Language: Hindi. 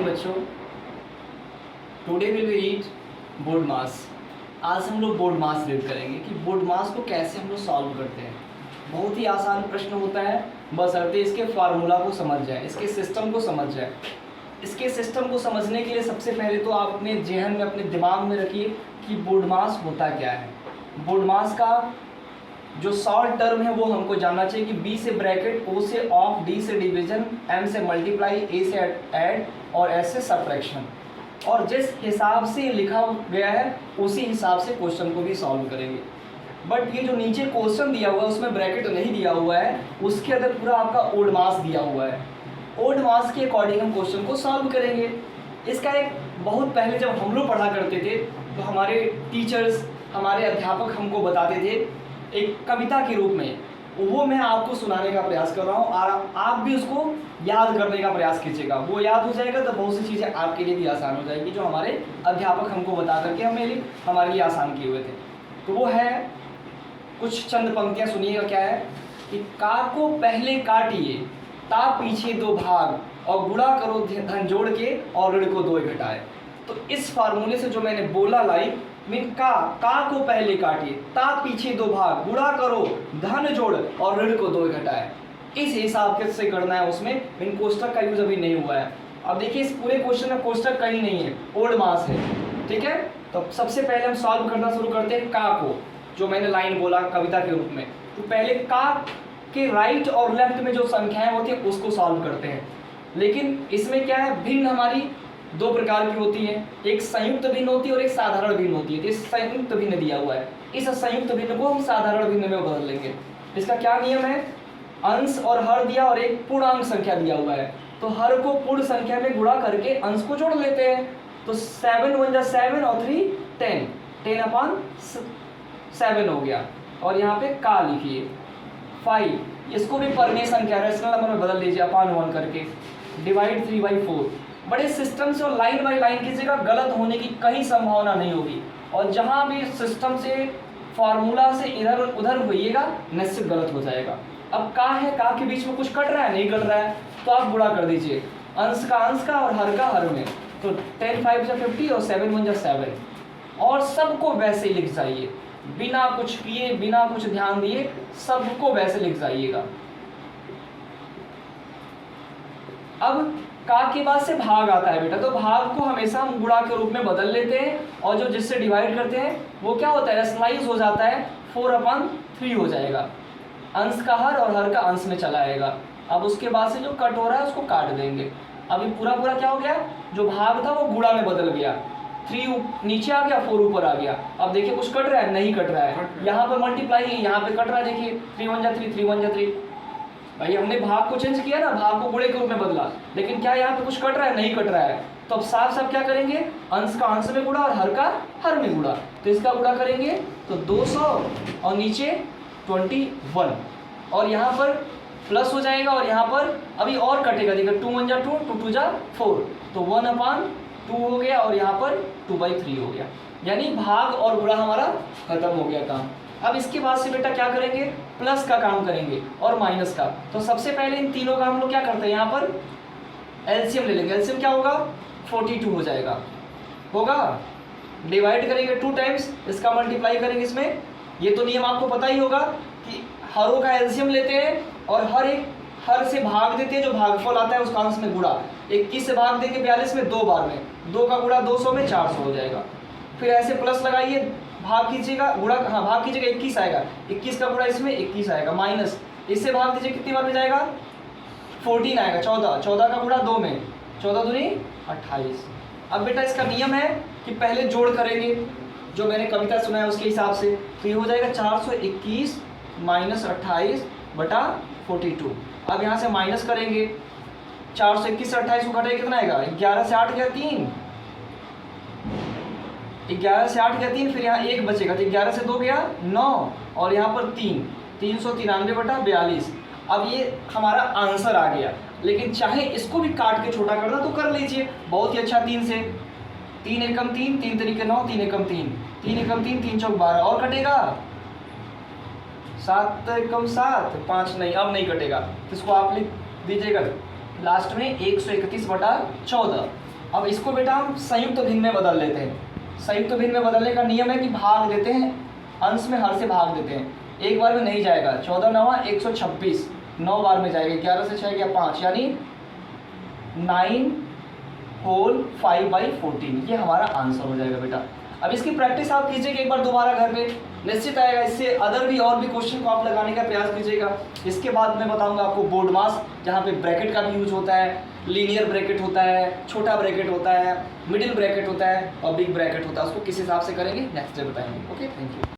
बच्चों, today will we read board mass. आज हम लोग बोर्ड मास रीड करेंगे कि बोर्ड मास को कैसे हम लोग सॉल्व करते हैं। बहुत ही आसान प्रश्न होता है, बशर्ते इसके फार्मूला को समझ जाए, इसके सिस्टम को समझ जाए। इसके सिस्टम को समझने के लिए सबसे पहले तो आप अपने जहन में, अपने दिमाग में रखिए कि बोर्ड मास होता क्या है। बोर्ड मास का जो शॉर्ट टर्म है वो हमको जानना चाहिए कि बी से ब्रैकेट, ओ से ऑफ, डी से डिवीजन, एम से मल्टीप्लाई, ए से ऐड और एस से सब्ट्रैक्शन। और जिस हिसाब से लिखा गया है उसी हिसाब से क्वेश्चन को भी सॉल्व करेंगे। बट ये जो नीचे क्वेश्चन दिया हुआ है उसमें ब्रैकेट नहीं दिया हुआ है, उसके अंदर पूरा आपका ओल्ड मास दिया हुआ है। ओल्ड मास के अकॉर्डिंग हम क्वेश्चन को सॉल्व करेंगे। इसका एक बहुत पहले जब हम लोग पढ़ा करते थे तो हमारे टीचर्स, हमारे अध्यापक हमको बताते थे एक कविता के रूप में, वो मैं आपको सुनाने का प्रयास कर रहा हूँ और आप भी उसको याद करने का प्रयास कीजिएगा। वो याद हो जाएगा तो बहुत सी चीज़ें आपके लिए भी आसान हो जाएगी जो हमारे अध्यापक हमको बता करके हमारे लिए आसान किए हुए थे। तो वो है, कुछ चंद पंक्तियाँ सुनिएगा। क्या है कि का को पहले काटिए, ता पीछे दो भाग और गुणा करो धन जोड़ के और ऋण को दो घटाए। तो इस फार्मूले से जो मैंने बोला लाइन में, का को पहले काटिए, ता पीछे दो भाग, गुणा करो धन जोड़ और ऋण को दो घटाए, इस हिसाब से करना है। उसमें इन कोष्टक का यूज अभी नहीं हुआ है। अब देखिए इस पूरे क्वेश्चन में कोष्टक कहीं नहीं है, ओल्ड मास है। ठीक है, तो सबसे पहले हम सॉल्व करना शुरू करते हैं का को, जो मैंने लाइन बोला कविता के रूप में। तो पहले का के राइट और लेफ्ट में जो संख्याएं होती है उसको सॉल्व करते हैं। लेकिन इसमें क्या है, भिन्न हमारी दो प्रकार की होती है, एक संयुक्त भिन्न होती है और एक साधारण भिन्न होती है। तो इस संयुक्त भिन्न दिया हुआ है, इस संयुक्त भिन्न को हम साधारण भिन्न में बदल लेंगे। इसका क्या नियम है, अंश और हर दिया और एक पूर्णांक संख्या दिया हुआ है, तो हर को पूर्ण संख्या में गुणा करके अंश को जोड़ लेते हैं। तो 7 1 जा 7 और 3 10, 10/7 हो गया। और यहाँ पे का लिखिए 5, इसको भी परमेय संख्या रेशनल नंबर में बदल लीजिए अपान 1 करके, डिवाइड 3/4। बड़े सिस्टम से और लाइन बाय लाइन कीजिएगा, गलत होने की कहीं संभावना नहीं होगी। और जहाँ भी सिस्टम से फार्मूला से इधर उधर होइएगा निश्चित गलत हो जाएगा। अब का है, का के बीच में कुछ कट रहा है, नहीं कट रहा है, तो आप गुणा कर दीजिए अंश का अंश का और हर का हर में। तो 10 5 जा 50 और 7 1 जा 7, और सबको वैसे लिख जाइए, बिना कुछ किए, बिना कुछ ध्यान दिए, सबको वैसे लिख जाइएगा। अब का के बाद से भाग आता है बेटा, तो भाग को हमेशा हम गुणा के रूप में बदल लेते हैं और जो जिससे डिवाइड करते हैं वो क्या होता है, रेशनलाइज हो जाता है, 4/3 हो जाएगा। अंश का हर और हर का अंश में चला आएगा। अब उसके बाद से जो कट हो रहा है उसको काट देंगे। अभी पूरा क्या हो गया, जो भाग था वो गुणा में बदल गया, 3 नीचे आ गया, 4 ऊपर आ गया। अब देखिए कुछ कट रहा है, नहीं कट रहा है, यहाँ पर मल्टीप्लाई, यहाँ पे कट रहा है, देखिए 3 1 जा 3, 3 1 जा 3। भाई हमने भाग को चेंज किया ना, भाग को गुणे के रूप में बदला, लेकिन क्या यहाँ पे कुछ कट रहा है, नहीं कट रहा है। तो अब साफ साफ क्या करेंगे, अंश का अंश में गुणा और हर का हर में गुणा। तो इसका गुणा करेंगे तो 200 और नीचे 21, और यहाँ पर प्लस हो जाएगा, और यहाँ पर अभी और कटेगा, देखिए 2 1 जा 2, 2 2 जा 4, तो 1/2 हो गया, और यहाँ पर 2/3 हो गया। यानी भाग और गुणा हमारा खत्म हो गया काम। अब इसके बाद से बेटा क्या करेंगे, प्लस का काम करेंगे और माइनस का। तो सबसे पहले इन तीनों का हम लोग क्या करते हैं, यहाँ पर एलसीएम ले लेंगे। एलसीएम क्या होगा, 42 हो जाएगा, होगा। डिवाइड करेंगे 2 टाइम्स, इसका मल्टीप्लाई करेंगे इसमें। ये तो नियम आपको पता ही होगा कि हरों का एलसीएम लेते हैं और हर से भाग देते हैं, जो भागफल आता है उसका अंश में गुणा। 21 से भाग देंगे 42 में 2 बार में, 2 का गुणा 200 में 400 हो जाएगा। फिर ऐसे प्लस लगाइए, भाग कीजिएगा, गुणा, हाँ भाग कीजिएगा, 21 आएगा, 21 का गुणा इसमें 21 आएगा, माइनस इससे भाग दीजिए, कितनी बार में जाएगा, 14 आएगा, 14 का गुणा 2 में, 14 दूनी 28। अब बेटा इसका नियम है कि पहले जोड़ करेंगे, जो मैंने कविता सुना है उसके हिसाब से। तो ये हो जाएगा 421 माइनस 28 बटा 42। अब यहाँ से माइनस करेंगे, 421 से 28 को घटाइए, कितना आएगा, 11 से 8 गया 3, 11 से 8 गया 3, फिर यहाँ 1 बचेगा, तो 11 से 2 गया 9, और यहाँ पर 3, 393 बटा 42। अब ये हमारा आंसर आ गया। लेकिन चाहे इसको भी काट के छोटा करना तो कर लीजिए, बहुत ही अच्छा। 3 से 3 एकम 3, 3 तरीके 9, 3 एकम 3, 3 एकम 3, 3 चौक 12, और कटेगा 7 एकम 7, 5 नहीं, अब नहीं कटेगा। तो इसको आप लिख दीजिएगा लास्ट में 131 बटा 14। अब इसको बेटा हम संयुक्त भिन्न में बदल लेते हैं। संयुक्त भिन्न में बदलने का नियम है कि भाग देते हैं, अंश में हर से भाग देते हैं। एक बार में नहीं जाएगा, 14 9 126, 9 बार में जाएगा, 11 से 6 गया 5, यानी 9 होल 5/14, ये हमारा आंसर हो जाएगा बेटा। अब इसकी प्रैक्टिस आप कीजिएगा एक बार दोबारा घर पे, निश्चित आएगा। इससे अदर भी और भी क्वेश्चन को आप लगाने का प्रयास कीजिएगा। इसके बाद मैं बताऊंगा आपको बोर्ड मास, जहाँ पे ब्रैकेट का भी यूज होता है, लीनियर ब्रैकेट होता है, छोटा ब्रैकेट होता है, मिडिल ब्रैकेट होता है और बिग ब्रैकेट होता है। उसको किस हिसाब से करेंगे नेक्स्ट डे बताएंगे। Okay, thank you.